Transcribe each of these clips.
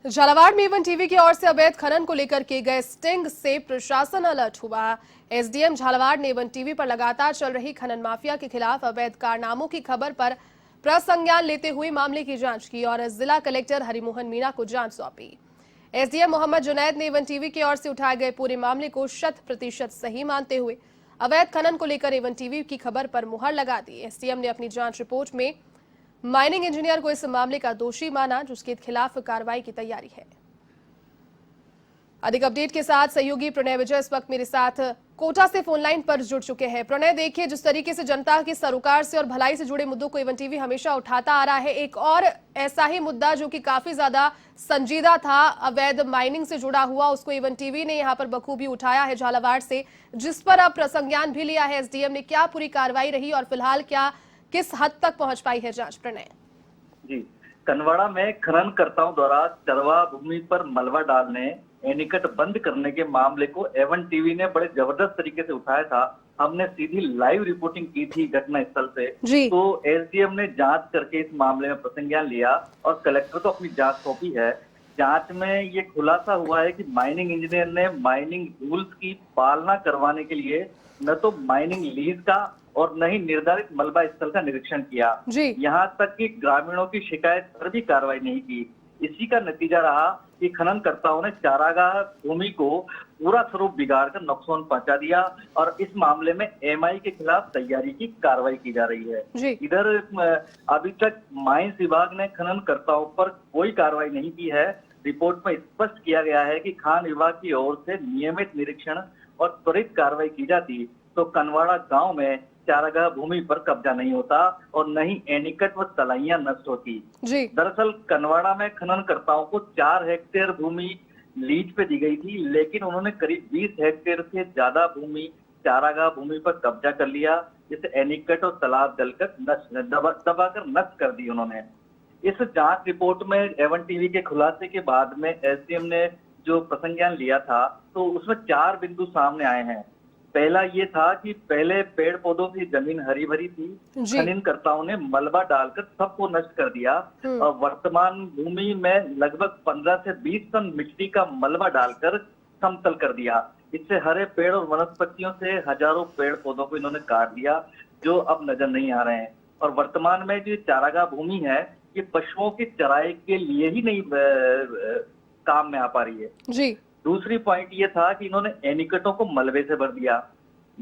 झालावाड़ में Avon TV की ओर से अवैध खनन को लेकर किए गए स्टिंग से प्रशासन अलर्ट हुआ। एसडीएम झालावाड़ ने एवन टीवी पर लगातार चल रही खनन माफिया के खिलाफ अवैध कारनामों की खबर पर प्रसंज्ञान लेते हुए मामले की जांच की और जिला कलेक्टर हरिमोहन मीणा को जांच सौंपी। एसडीएम मोहम्मद जुनैद ने एवन टीवी की ओर से उठाए गए पूरे मामले को 100% सही मानते हुए अवैध खनन को लेकर एवन टीवी की खबर पर मुहर लगा दी। एसडीएम ने अपनी जांच रिपोर्ट में माइनिंग इंजीनियर को इस मामले का दोषी माना, जिसके खिलाफ कार्रवाई की तैयारी है। अधिक अपडेट के साथ सहयोगी प्रणय विजय इस वक्त मेरे साथ कोटा से फोन लाइन पर जुड़ चुके हैं। प्रणय, देखिए जिस तरीके से जनता की सरोकार से और भलाई से जुड़े मुद्दों को एवन टीवी हमेशा उठाता आ रहा है, एक और ऐसा ही मुद्दा जो कि काफी ज्यादा संजीदा था, अवैध माइनिंग से जुड़ा हुआ, उसको एवन टीवी ने यहां पर बखूबी उठाया है झालावाड़ से, जिस पर अब प्रसंज्ञान भी लिया है एसडीएम ने। क्या पूरी कार्रवाई रही और फिलहाल क्या किस हद तक पहुंच पाई है जांच? प्रणय जी, कनवाड़ा में खननकर्ताओं द्वारा चरवा भूमि पर मलबा डालने, एनीकट बंद करने के मामले को एवन टीवी ने बड़े जबरदस्त तरीके से उठाया था। हमने सीधी लाइव रिपोर्टिंग की थी घटना स्थल से। तो एसडीएम ने जांच करके इस मामले में प्रसंज्ञान लिया और कलेक्टर को अपनी जांच सौंपी है। जांच में ये खुलासा हुआ है कि माइनिंग इंजीनियर ने माइनिंग रूल्स की पालना करवाने के लिए न तो माइनिंग लीज का और न ही निर्धारित मलबा स्थल का निरीक्षण किया। यहाँ तक कि ग्रामीणों की शिकायत पर भी कार्रवाई नहीं की। इसी का नतीजा रहा कि खननकर्ताओं ने चारागाह भूमि को पूरा स्वरूप बिगाड़ कर नुकसान पहुंचा दिया और इस मामले में एमआई के खिलाफ तैयारी की कार्रवाई की जा रही है। इधर अभी तक माइंस विभाग ने खननकर्ताओं पर कोई कार्रवाई नहीं की है। रिपोर्ट में स्पष्ट किया गया है कि खान विभाग की ओर से नियमित निरीक्षण और त्वरित कार्रवाई की जाती तो कनवाड़ा गांव में चारागाह भूमि पर कब्जा नहीं होता और न ही एनीकट व तलाइयां नष्ट होती। दरअसल कनवाड़ा में खननकर्ताओं को 4 हेक्टेयर भूमि लीज पे दी गई थी, लेकिन उन्होंने करीब 20 हेक्टेयर से ज्यादा भूमि चारागाह भूमि पर कब्जा कर लिया, जिसे एनीकट और तालाब जलकर दबाकर नष्ट कर दी उन्होंने। इस जांच रिपोर्ट में एवन टीवी के खुलासे के बाद में एसडीएम ने जो प्रसंज्ञान लिया था तो उसमें 4 बिंदु सामने आए हैं। पहला ये था कि पहले पेड़ पौधों की जमीन हरी भरी थी, खननकर्ताओं ने मलबा डालकर सबको नष्ट कर दिया और वर्तमान भूमि में लगभग 15 से 20 टन मिट्टी का मलबा डालकर समतल कर दिया। इससे हरे पेड़ और वनस्पतियों से हजारों पेड़ पौधों को इन्होंने काट दिया, जो अब नजर नहीं आ रहे हैं। और वर्तमान में जो चारागाह भूमि है ये पशुओं की चराई के लिए ही नहीं काम में आ पा रही है। दूसरी पॉइंट ये था कि इन्होंने एनीकटों को मलबे से भर दिया।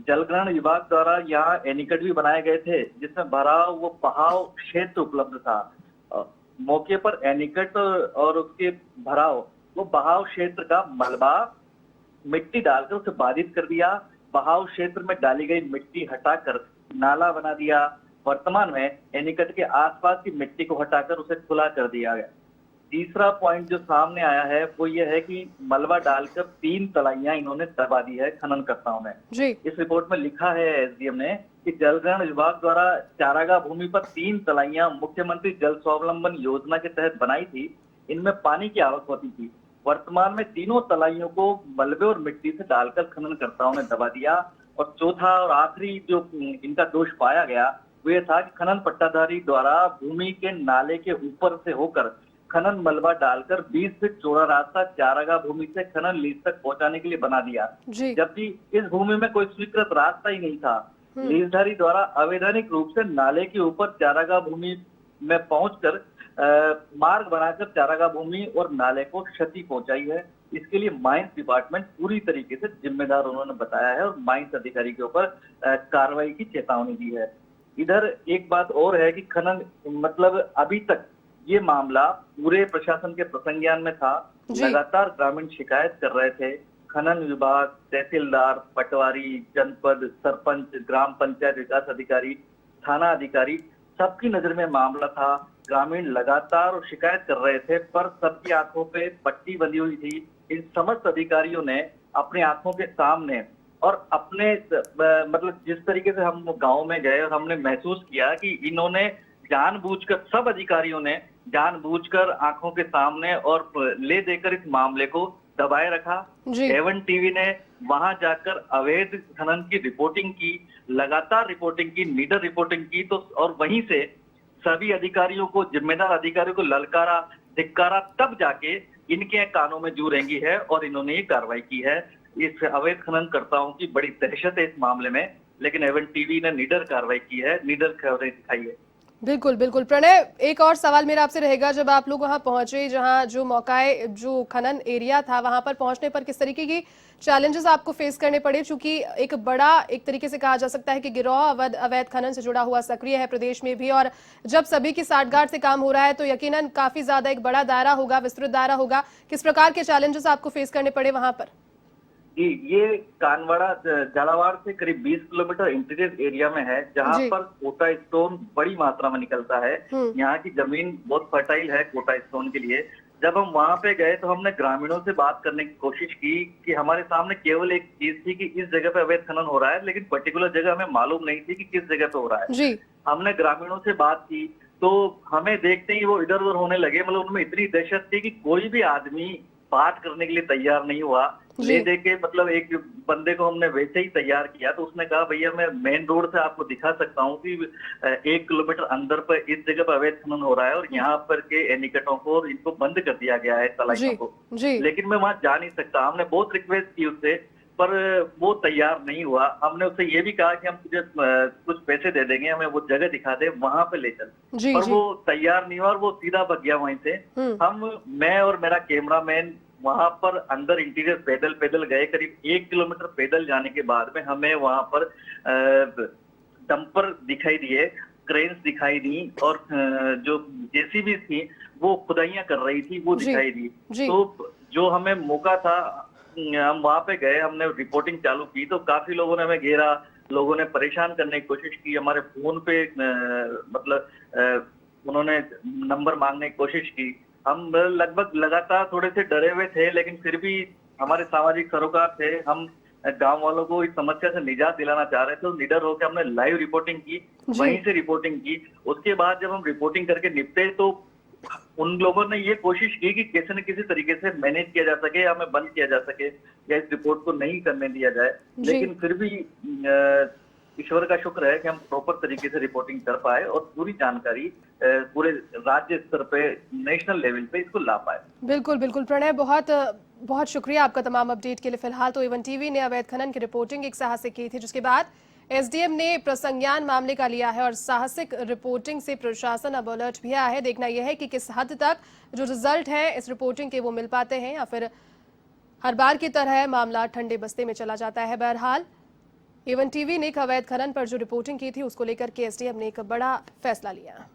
जलग्रहण विभाग द्वारा यहाँ एनीकट भी बनाए गए थे जिसमें भराव व बहाव क्षेत्र उपलब्ध था। मौके पर एनीकट और उसके भराव वो बहाव क्षेत्र का मलबा मिट्टी डालकर उसे बाधित कर दिया। बहाव क्षेत्र में डाली गई मिट्टी हटाकर नाला बना दिया। वर्तमान में एनीकट के आसपास की मिट्टी को हटाकर उसे खुला कर दिया गया। तीसरा पॉइंट जो सामने आया है वो ये है कि मलबा डालकर 3 तलाइयां इन्होंने दबा दी है खननकर्ताओं ने। इस रिपोर्ट में लिखा है एसडीएम ने कि जलग्रहण विभाग द्वारा चारागाह भूमि पर 3 तलाइयां मुख्यमंत्री जल स्वावलंबन योजना के तहत बनाई थी। इनमें पानी की आवक होती थी। वर्तमान में तीनों तलाइयों को मलबे और मिट्टी से डालकर खननकर्ताओं ने दबा दिया। और चौथा और आखिरी जो इनका दोष पाया गया वो ये था कि खनन पट्टाधारी द्वारा भूमि के नाले के ऊपर से होकर खनन मलबा डालकर 20 फीट चौड़ा रास्ता चारागाह भूमि से खनन लीज तक पहुंचाने के लिए बना दिया, जबकि इस भूमि में कोई स्वीकृत रास्ता ही नहीं था। लीजधारी द्वारा अवैधानिक रूप से नाले के ऊपर चारागाह भूमि में पहुंचकर मार्ग बनाकर चारागाह भूमि और नाले को क्षति पहुंचाई है। इसके लिए माइंस डिपार्टमेंट पूरी तरीके से जिम्मेदार उन्होंने बताया है और माइंस अधिकारी के ऊपर कार्रवाई की चेतावनी दी है। इधर एक बात और है कि खनन मतलब अभी तक ये मामला पूरे प्रशासन के प्रसंज्ञान में था। लगातार ग्रामीण शिकायत कर रहे थे। खनन विभाग, तहसीलदार, पटवारी, जनपद, सरपंच, ग्राम पंचायत विकास अधिकारी, थाना अधिकारी, सबकी नजर में मामला था। ग्रामीण लगातार शिकायत कर रहे थे पर सबकी आंखों पे पट्टी बंधी हुई थी। इन समस्त अधिकारियों ने अपनी आंखों के सामने और अपने मतलब जिस तरीके से हम गाँव में गए और हमने महसूस किया कि इन्होंने जानबूझकर, सब अधिकारियों ने जानबूझकर आंखों के सामने और ले देकर इस मामले को दबाए रखा। एवन टीवी ने वहां जाकर अवैध खनन की रिपोर्टिंग की, लगातार रिपोर्टिंग की, नीडर रिपोर्टिंग की, तो और वहीं से सभी अधिकारियों को, जिम्मेदार अधिकारियों को ललकारा, धिक्कारा, तब जाके इनके कानों में जू रेंगी है और इन्होंने ये कार्रवाई की है। इस अवैध खननकर्ताओं की बड़ी दहशत है इस मामले में, लेकिन एवन टीवी ने निडर कार्रवाई की है, निडर खबरें दिखाई है। बिल्कुल बिल्कुल प्रणय, एक और सवाल मेरा आपसे रहेगा, जब आप लोग वहां पहुंचे, जहां जो मौकाए जो खनन एरिया था, वहां पर पहुंचने पर किस तरीके की चैलेंजेस आपको फेस करने पड़े? चूंकि एक बड़ा, एक तरीके से कहा जा सकता है कि गिरोह अवैध खनन से जुड़ा हुआ सक्रिय है प्रदेश में भी, और जब सभी की साठगांठ से काम हो रहा है तो यकीनन काफी ज्यादा एक बड़ा दायरा होगा, विस्तृत दायरा होगा। किस प्रकार के चैलेंजेस आपको फेस करने पड़े वहां पर? जी, ये कानवाड़ा झालावाड़ से करीब 20 किलोमीटर इंटीरियर एरिया में है, जहाँ जी। पर कोटा स्टोन बड़ी मात्रा में निकलता है। हम्म। यहाँ की जमीन बहुत फर्टाइल है कोटा स्टोन के लिए। जब हम वहां पे गए तो हमने ग्रामीणों से बात करने की कोशिश की कि हमारे सामने केवल एक चीज थी कि इस जगह पे अवैध खनन हो रहा है, लेकिन पर्टिकुलर जगह हमें मालूम नहीं थी कि किस जगह पे हो रहा है। जी। हमने ग्रामीणों से बात की तो हमें देखते ही वो इधर उधर होने लगे। मतलब उनमें इतनी दहशत थी कि कोई भी आदमी बात करने के लिए तैयार नहीं हुआ। ले दे के मतलब एक बंदे को हमने वैसे ही तैयार किया तो उसने कहा भैया मैं मेन रोड से आपको दिखा सकता हूँ कि 1 किलोमीटर अंदर पर इस जगह पर अवैध खनन हो रहा है और यहाँ पर के एनिकटों को और इनको बंद कर दिया गया है, तलाइयों को। जी। लेकिन मैं वहां जा नहीं सकता। हमने बहुत रिक्वेस्ट की उससे, पर वो तैयार नहीं हुआ। हमने उससे ये भी कहा कि हम तुझे कुछ पैसे दे देंगे, हमें वो जगह दिखा दे, वहां पे ले चल। जी। पर जी। वो तैयार नहीं हुआ और वो सीधा भग गया वहीं से। मैं और मेरा कैमरामैन वहां पर अंदर इंटीरियर पैदल पैदल गए। करीब 1 किलोमीटर पैदल जाने के बाद में हमें वहां पर डंपर दिखाई दिए, क्रेन्स दिखाई दी और जो जेसीबी थी वो खुदाइयां कर रही थी, वो दिखाई दी। तो जो हमें मौका था, हम वहां पे गए, हमने रिपोर्टिंग चालू की तो काफी लोगों ने हमें घेरा, लोगों ने परेशान करने की कोशिश की। हमारे फोन पे उन्होंने नंबर मांगने की कोशिश की। हम लगभग लगातार थोड़े से डरे हुए थे, लेकिन फिर भी हमारे सामाजिक सरोकार थे, हम गांव वालों को इस समस्या से निजात दिलाना चाह रहे थे, तो निडर होकर हमने लाइव रिपोर्टिंग की, वहीं से रिपोर्टिंग की। उसके बाद जब हम रिपोर्टिंग करके निपटे तो उन लोगों ने ये कोशिश की कि किसी न किसी तरीके से मैनेज किया जा सके, हमें बंद किया जा सके या इस रिपोर्ट को नहीं करने दिया जाए। लेकिन फिर भी ईश्वर का शुक्र है कि हम प्रॉपर तरीके से रिपोर्टिंग कर पाए और पूरी जानकारी पूरे राज्य स्तर पे, नेशनल लेवल पे इसको ला पाए। बिल्कुल बिल्कुल प्रणय, बहुत बहुत शुक्रिया आपका तमाम अपडेट के लिए। फिलहाल तो एवन टीवी ने अवैध खनन की रिपोर्टिंग एक साहसिक की थी, जिसके बाद एसडीएम ने प्रसंज्ञान मामले का लिया है और साहसिक रिपोर्टिंग से प्रशासन अब अलर्ट भी आया है। देखना यह है कि किस हद तक जो रिजल्ट है इस रिपोर्टिंग के वो मिल पाते हैं या फिर हर बार की तरह मामला ठंडे बस्ते में चला जाता है। बहरहाल एवन टीवी ने एक अवैध खनन पर जो रिपोर्टिंग की थी उसको लेकर के एसडीएम ने एक बड़ा फैसला लिया।